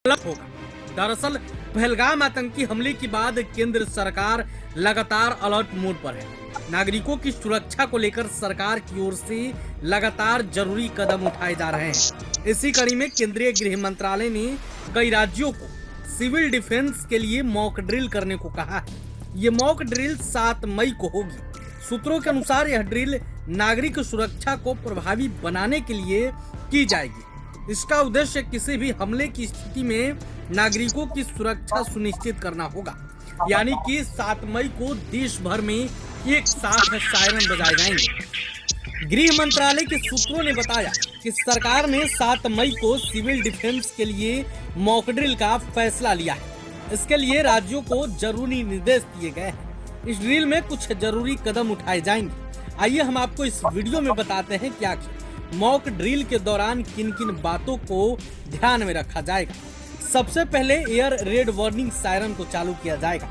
अलग होगा। दरअसल पहलगाम आतंकी हमले के बाद केंद्र सरकार लगातार अलर्ट मोड पर है। नागरिकों की सुरक्षा को लेकर सरकार की ओर से लगातार जरूरी कदम उठाए जा रहे हैं। इसी कड़ी में केंद्रीय गृह मंत्रालय ने कई राज्यों को सिविल डिफेंस के लिए मॉक ड्रिल करने को कहा है। ये मॉक ड्रिल 7 मई को होगी। सूत्रों के अनुसार यह ड्रिल नागरिक सुरक्षा को प्रभावी बनाने के लिए की जाएगी। इसका उद्देश्य किसी भी हमले की स्थिति में नागरिकों की सुरक्षा सुनिश्चित करना होगा। यानी कि 7 मई को देश भर में एक साथ सायरन बजाए जाएंगे। गृह मंत्रालय के सूत्रों ने बताया कि सरकार ने 7 मई को सिविल डिफेंस के लिए मॉक ड्रिल का फैसला लिया है। इसके लिए राज्यों को जरूरी निर्देश दिए गए हैं। इस ड्रिल में कुछ जरूरी कदम उठाए जाएंगे। आइए हम आपको इस वीडियो में बताते हैं क्या मॉक ड्रिल के दौरान किन किन बातों को ध्यान में रखा जाएगा। सबसे पहले एयर रेड वार्निंग सायरन को चालू किया जाएगा।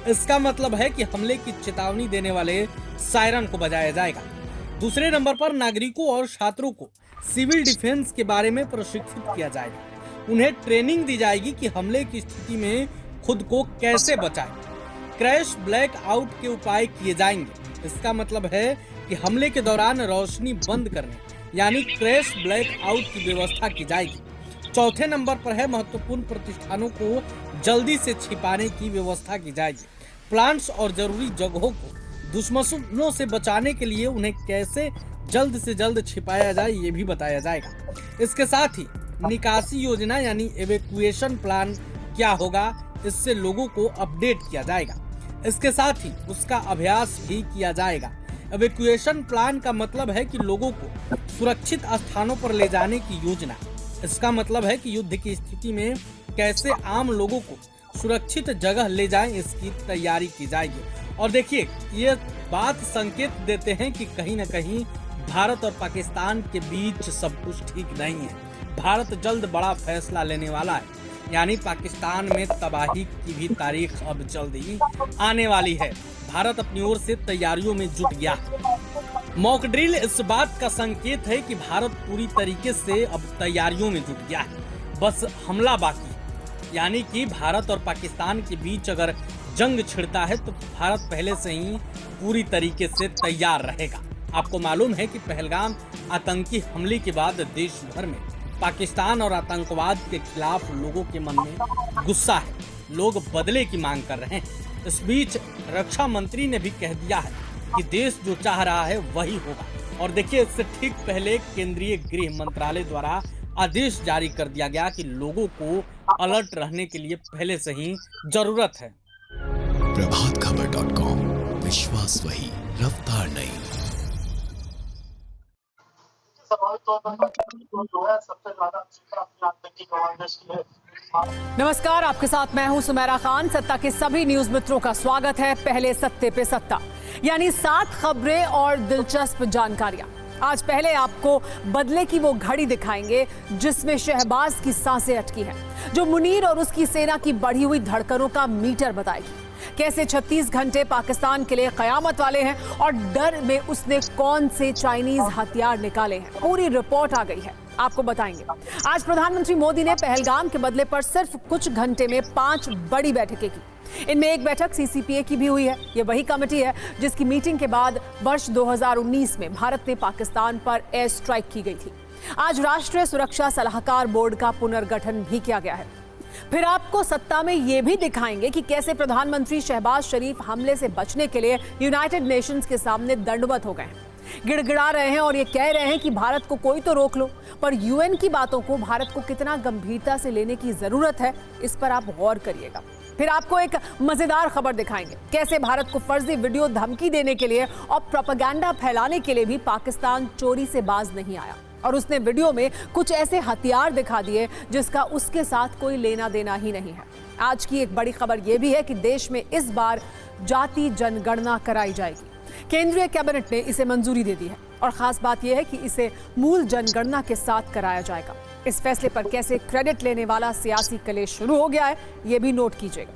इसका मतलब है कि हमले की चेतावनी देने वाले सायरन को बजाया जाएगा। दूसरे नंबर पर नागरिकों और छात्रों को सिविल डिफेंस के बारे में प्रशिक्षित किया जाएगा। उन्हें ट्रेनिंग दी जाएगी कि हमले की स्थिति में खुद को कैसे बचाएं। क्रैश ब्लैक आउट के उपाय किए जाएंगे। इसका मतलब है कि हमले के दौरान रोशनी बंद करने यानी क्रैश ब्लैक आउट की व्यवस्था की जाएगी। चौथे नंबर पर है महत्वपूर्ण प्रतिष्ठानों को जल्दी से छिपाने की व्यवस्था की जाएगी। प्लांट्स और जरूरी जगहों को दुश्मनों से बचाने के लिए उन्हें कैसे जल्द से जल्द छिपाया जाए ये भी बताया जाएगा। इसके साथ ही निकासी योजना यानी एवेक्यूएशन प्लान क्या होगा, इससे लोगों को अपडेट किया जाएगा। इसके साथ ही उसका अभ्यास भी किया जाएगा। एवेक्यूएशन प्लान का मतलब है कि लोगों को सुरक्षित स्थानों पर ले जाने की योजना। इसका मतलब है कि युद्ध की स्थिति में कैसे आम लोगों को सुरक्षित जगह ले जाएं, इसकी तैयारी की जाएगी। और देखिए, ये बात संकेत देते हैं कि कहीं न कहीं भारत और पाकिस्तान के बीच सब कुछ ठीक नहीं है। भारत जल्द बड़ा फैसला लेने वाला है, यानी पाकिस्तान में तबाही की भी तारीख अब जल्द ही आने वाली है। भारत अपनी ओर से तैयारियों में जुट गया है। मॉक ड्रिल इस बात का संकेत है कि भारत पूरी तरीके से अब तैयारियों में जुट गया है, बस हमला बाकी है। यानी कि भारत और पाकिस्तान के बीच अगर जंग छिड़ता है तो भारत पहले से ही पूरी तरीके से तैयार रहेगा। आपको मालूम है कि पहलगाम आतंकी हमले के बाद देश भर में पाकिस्तान और आतंकवाद के खिलाफ लोगों के मन में गुस्सा है। लोग बदले की मांग कर रहे हैं। इस बीच रक्षा मंत्री ने भी कह दिया है कि देश जो चाह रहा है वही होगा। और देखिए, इससे ठीक पहले केंद्रीय गृह मंत्रालय द्वारा आदेश जारी कर दिया गया कि लोगों को अलर्ट रहने के लिए पहले से ही जरूरत है। प्रभातखबर.com, विश्वास वही, रफ्तार नहीं। नमस्कार, आपके साथ मैं हूं सुमेरा खान। सत्ता के सभी न्यूज मित्रों का स्वागत है पहले सत्ते पे सत्ता, यानी 7 खबरें और दिलचस्प जानकारियां। आज पहले आपको बदले की वो घड़ी दिखाएंगे जिसमें शहबाज की सांसें अटकी हैं, जो मुनीर और उसकी सेना की बढ़ी हुई धड़कनों का मीटर बताएगी। कैसे 36 घंटे पाकिस्तान के लिए कयामत वाले हैं और डर में उसने कौन से चाइनीज हथियार निकाले हैं, पूरी रिपोर्ट आ गई है, आपको बताएंगे। आज प्रधानमंत्री मोदी ने पहलगाम के बदले पर सिर्फ कुछ घंटे में 5 बड़ी बैठकें की। इनमें एक बैठक सीसीपीए की भी हुई है। ये वही कमेटी है जिसकी मीटिंग के बाद वर्ष 2019 में भारत ने पाकिस्तान पर एयर स्ट्राइक की गई थी। आज राष्ट्रीय सुरक्षा सलाहकार बोर्ड का पुनर्गठन भी किया गया है। फिर आपको सत्ता में ये भी दिखाएंगे कि कैसे प्रधानमंत्री शहबाज शरीफ हमले से बचने के लिए यूनाइटेड नेशंस के सामने दंडवत हो गए हैं, गिड़गिड़ा रहे हैं और ये कह रहे हैं कि भारत को कोई तो रोक लो। पर यूएन की बातों को भारत को कितना गंभीरता से लेने की जरूरत है, इस पर आप गौर करिएगा। फिर आपको एक मजेदार खबर दिखाएंगे, कैसे भारत को फर्जी वीडियो धमकी देने के लिए और प्रोपेगेंडा फैलाने के लिए भी पाकिस्तान चोरी से बाज नहीं आया और उसने वीडियो में कुछ ऐसे हथियार दिखा दिए जिसका उसके साथ कोई लेना देना ही नहीं है। आज की एक बड़ी खबर यह भी है कि देश में इस बार जाति जनगणना कराई जाएगी। केंद्रीय कैबिनेट ने इसे मंजूरी दे दी है और खास बात यह है कि इसे मूल जनगणना के साथ कराया जाएगा। इस फैसले पर कैसे क्रेडिट लेने वाला सियासी कलेश शुरू हो गया है, यह भी नोट कीजिएगा।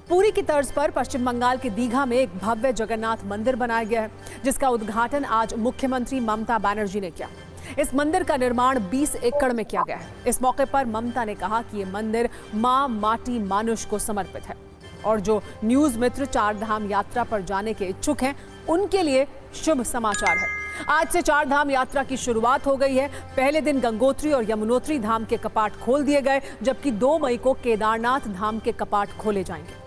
पुरी की तर्ज पर पश्चिम बंगाल के दीघा में एक भव्य जगन्नाथ मंदिर बनाया गया है, जिसका उद्घाटन आज मुख्यमंत्री ममता बनर्जी ने किया। इस मंदिर का निर्माण 20 एकड़ में किया गया है। इस मौके पर ममता ने कहा कि ये मंदिर मां माटी मानुष को समर्पित है और जो न्यूज मित्र चार धाम यात्रा पर जाने के इच्छुक हैं उनके लिए शुभ समाचार है। आज से चार धाम यात्रा की शुरुआत हो गई है। पहले दिन गंगोत्री और यमुनोत्री धाम के कपाट खोल दिए गए, जबकि 2 मई को केदारनाथ धाम के कपाट खोले जाएंगे।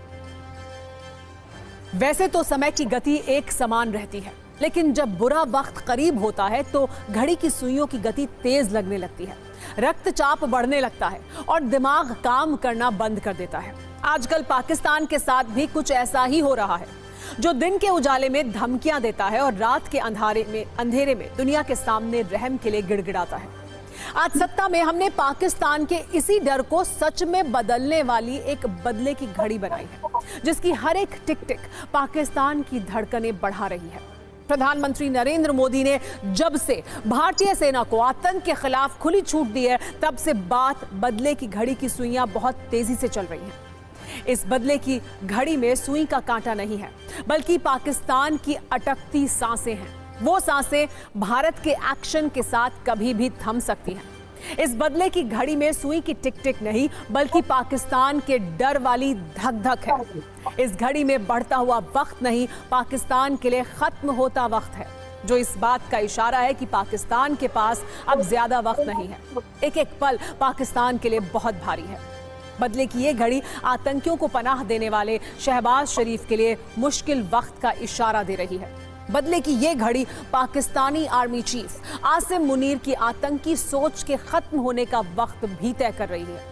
वैसे तो समय की गति एक समान रहती है, लेकिन जब बुरा वक्त करीब होता है तो घड़ी की सुइयों की गति तेज लगने लगती है, रक्तचाप बढ़ने लगता है और दिमाग काम करना बंद कर देता है। आजकल पाकिस्तान के साथ भी कुछ ऐसा ही हो रहा है, जो दिन के उजाले में धमकियां देता है और रात के अंधेरे में दुनिया के सामने रहम के लिए गिड़गिड़ाता है। आज सत्ता में हमने पाकिस्तान के इसी डर को सच में बदलने वाली एक बदले की घड़ी बनाई है, जिसकी हर एक टिक टिक पाकिस्तान की धड़कनें बढ़ा रही है। प्रधानमंत्री नरेंद्र मोदी ने जब से भारतीय सेना को आतंक के खिलाफ खुली छूट दी है, तब से बात बदले की घड़ी की सुइयां बहुत तेजी से चल रही हैं। इस बदले की घड़ी में सुई का कांटा नहीं है, बल्कि पाकिस्तान की अटकती सांसें हैं। वो सांसें भारत के एक्शन के साथ कभी भी थम सकती हैं। इस बदले की घड़ी में सुई की टिक टिक नहीं, बल्कि पाकिस्तान के डर वाली धक धक है। इस घड़ी में बढ़ता हुआ वक्त नहीं, पाकिस्तान के लिए खत्म होता वक्त है, जो इस बात का इशारा है कि पाकिस्तान के पास अब ज्यादा वक्त नहीं है। एक एक पल पाकिस्तान के लिए बहुत भारी है। बदले की ये घड़ी आतंकियों को पनाह देने वाले शहबाज शरीफ के लिए मुश्किल वक्त का इशारा दे रही है। बदले की ये घड़ी पाकिस्तानी आर्मी चीफ आसिम मुनीर की आतंकी सोच के खत्म होने का वक्त भी तय कर रही है।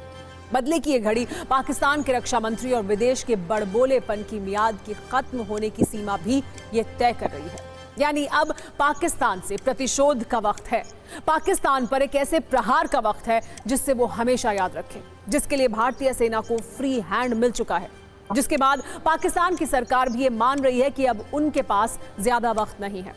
बदले की ये घड़ी पाकिस्तान के रक्षा मंत्री और विदेश के बड़बोलेपन की मियाद की खत्म होने की सीमा भी ये तय कर रही है। यानी अब पाकिस्तान से प्रतिशोध का वक्त है। पाकिस्तान पर एक ऐसे प्रहार का वक्त है जिससे वो हमेशा याद रखे, जिसके लिए भारतीय सेना को फ्री हैंड मिल चुका है, जिसके बाद पाकिस्तान की सरकार भी ये मान रही है कि अब उनके पास ज्यादा वक्त नहीं है।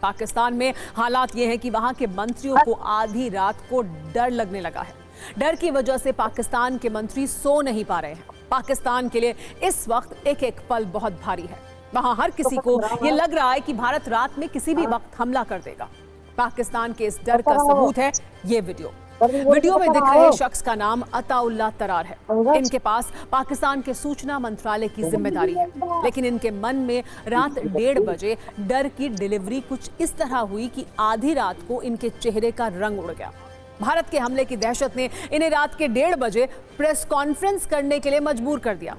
पाकिस्तान में हालात ये है कि वहां के मंत्रियों को आधी रात को डर लगने लगा है। डर की वजह से पाकिस्तान के मंत्री सो नहीं पा रहे हैं। पाकिस्तान के लिए इस वक्त एक एक पल बहुत भारी है। वहां हर किसी को ये लग रहा है कि भारत रात में किसी भी वक्त हमला कर देगा। पाकिस्तान के इस डर का सबूत है ये वीडियो। वीडियो में दिख रहे शख्स का नाम अताउल्लाह तरार है। इनके पास पाकिस्तान के सूचना मंत्रालय की जिम्मेदारी है, लेकिन इनके मन में रात 1:30 बजे डर की डिलीवरी कुछ इस तरह हुई कि आधी रात को इनके चेहरे का रंग उड़ गया। भारत के हमले की दहशत ने इन्हें रात के 1:30 बजे प्रेस कॉन्फ्रेंस करने के लिए मजबूर कर दिया।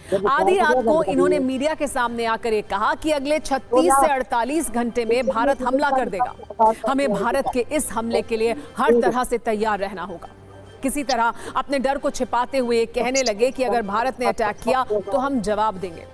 आधी रात को इन्होंने मीडिया के सामने आकर ये कहा कि अगले 36 से 48 घंटे में भारत हमला कर देगा। हमें भारत के इस हमले के लिए हर तरह से तैयार रहना होगा। किसी तरह अपने डर को छिपाते हुए कहने लगे कि अगर भारत ने अटैक किया तो हम जवाब देंगे।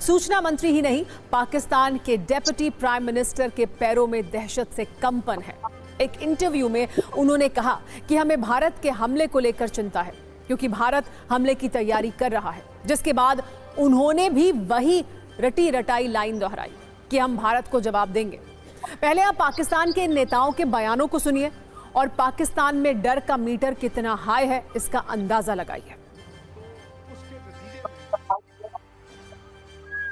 सूचना मंत्री ही नहीं, पाकिस्तान के डेप्यूटी प्राइम मिनिस्टर के पैरों में दहशत से कंपन है। एक इंटरव्यू में उन्होंने कहा कि हमें भारत के हमले को लेकर चिंता है, क्योंकि भारत हमले की तैयारी कर रहा है। जिसके बाद उन्होंने भी वही रटी रटाई लाइन दोहराई कि हम भारत को जवाब देंगे। पहले आप पाकिस्तान के नेताओं के बयानों को सुनिए और पाकिस्तान में डर का मीटर कितना हाई है इसका अंदाजा लगाइए।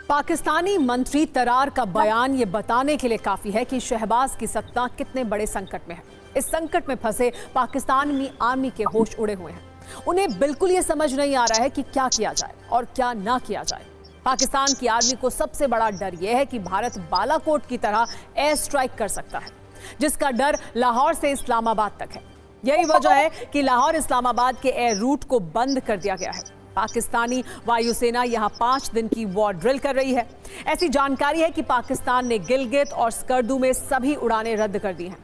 पाकिस्तानी मंत्री तरार का बयान ये बताने के लिए काफी है कि शहबाज की सत्ता कितने बड़े संकट में है। इस संकट में फंसे पाकिस्तानी आर्मी के होश उड़े हुए हैं। उन्हें बिल्कुल ये समझ नहीं आ रहा है कि क्या किया जाए और क्या ना किया जाए। पाकिस्तान की आर्मी को सबसे बड़ा डर यह है कि भारत बालाकोट की तरह एयर स्ट्राइक कर सकता है, जिसका डर लाहौर से इस्लामाबाद तक है। यही वजह है कि लाहौर इस्लामाबाद के एयर रूट को बंद कर दिया गया है। पाकिस्तानी वायुसेना यहां 5 दिन की वॉर ड्रिल कर रही है। ऐसी जानकारी है कि पाकिस्तान ने गिलगित और स्कर्दू में सभी उड़ानें रद्द कर दी हैं,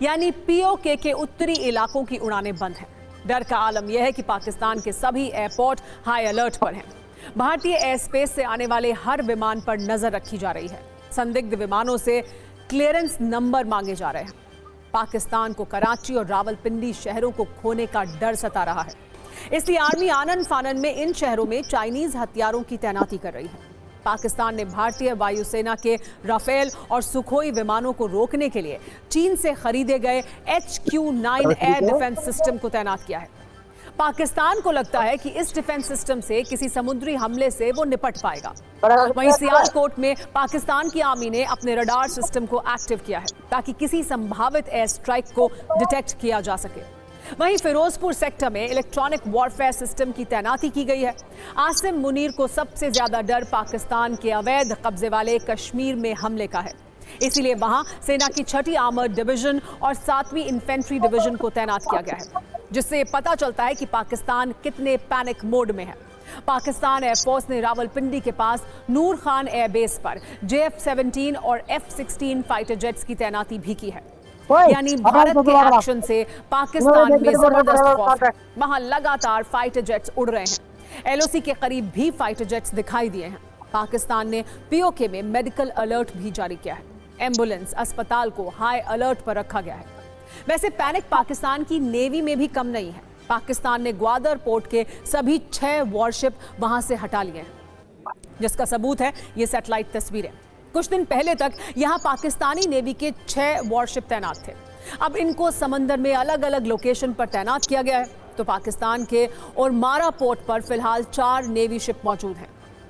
यानी पीओके के उत्तरी इलाकों की उड़ानें बंद हैं। डर का आलम यह है कि पाकिस्तान के सभी एयरपोर्ट हाई अलर्ट पर हैं। भारतीय एयर स्पेस से आने वाले हर विमान पर नजर रखी जा रही है। संदिग्ध विमानों से क्लियरेंस नंबर मांगे जा रहे हैं। पाकिस्तान को कराची और रावलपिंडी शहरों को खोने का डर सता रहा है, इसलिए आर्मी आनन फानन में इन शहरों में चाइनीज हथियारों की तैनाती कर रही है। पाकिस्तान ने भारतीय वायुसेना के राफेल और सुखोई विमानों को रोकने के लिए चीन से खरीदे गए HQ-9 एयर डिफेंस सिस्टम को तैनात किया है। पाकिस्तान को लगता है कि इस डिफेंस सिस्टम से किसी समुद्री हमले से वो निपट पाएगा। वहीं सियालकोट में पाकिस्तान की आर्मी ने अपने रडार सिस्टम को एक्टिव किया है ताकि किसी संभावित एयर स्ट्राइक को डिटेक्ट किया जा सके। वहीं फिरोजपुर सेक्टर में इलेक्ट्रॉनिक वॉरफेयर सिस्टम की तैनाती की गई है। आसिम मुनीर को सबसे ज्यादा डर पाकिस्तान के अवैध कब्जे वाले कश्मीर में हमले का है, इसीलिए वहां सेना की 6ठी आर्मर्ड डिवीजन और 7वीं इन्फेंट्री डिवीजन को तैनात किया गया है, जिससे पता चलता है कि पाकिस्तान कितने पैनिक मोड में है। पाकिस्तान एयरफोर्स ने रावलपिंडी के पास नूर खान एयरबेस पर JF-17 और F-16 फाइटर जेट्स की तैनाती भी की है। यानी भारत के एक्शन से पाकिस्तान में जबरदस्त खौफ है। वहां लगातार फाइटर जेट्स उड़ रहे हैं। LOC के करीब भी फाइटर जेट्स दिखाई दिए हैं। पाकिस्तान ने POK में मेडिकल अलर्ट भी जारी किया है। एम्बुलेंस, अस्पताल को हाई अलर्ट पर रखा गया है। वैसे पैनिक पाकिस्तान की नेवी में भी कम नहीं है। पाकिस्तान ने ग्वादर पोर्ट के सभी 6 वॉरशिप वहां से हटा लिए हैं, जिसका सबूत है ये सैटेलाइट तस्वीरें। कुछ दिन पहले तक यहां पाकिस्तानी नेवी के 6 वॉरशिप तैनात थे। अब इनको समंदर में अलग अलग लोकेशन पर तैनात किया गया है। तो पाकिस्तान के और मारा पोर्ट पर फिलहाल 4 नेवी शिप मौजूद हैं।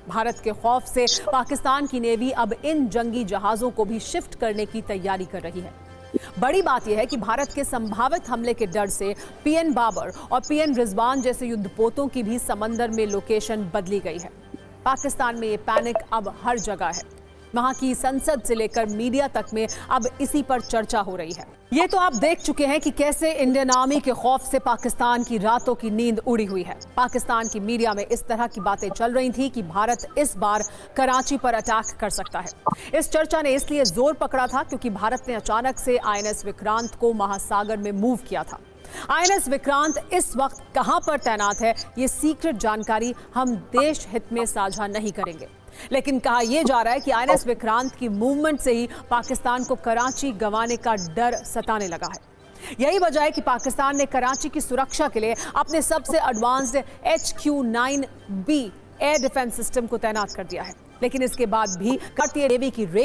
भारत के खौफ से पाकिस्तान की नेवी अब इन जंगी जहाजों को भी शिफ्ट करने की तैयारी कर रही है। बड़ी बात यह है कि भारत के संभावित हमले के डर से PN बाबर और PN रिजवान जैसे युद्धपोतों की भी समंदर में लोकेशन बदली गई है। पाकिस्तान में ये पैनिक अब हर जगह है। वहां की संसद से लेकर मीडिया तक में अब इसी पर चर्चा हो रही है। ये तो आप देख चुके हैं कि कैसे इंडियन आर्मी के खौफ से पाकिस्तान की रातों की नींद उड़ी हुई है। पाकिस्तान की मीडिया में इस तरह की बातें चल रही थी कि भारत इस बार कराची पर अटैक कर सकता है। इस चर्चा ने इसलिए जोर पकड़ा था क्योंकि भारत ने अचानक से INS विक्रांत को महासागर में मूव किया था। INS विक्रांत इस वक्त कहां पर तैनात है, ये सीक्रेट जानकारी हम देश हित में साझा नहीं करेंगे, लेकिन कहा यह जा रहा है कि INS विक्रांत की मूवमेंट से ही पाकिस्तान को कराची गंवाने का डर सताने लगा है। यही वजह है कि पाकिस्तान ने कराची की सुरक्षा के लिए अपने सबसे advanced HQ-9B air defence system को तैनात कर दिया है। लेकिन इसके बाद भी भारतीय नेवी की रेंज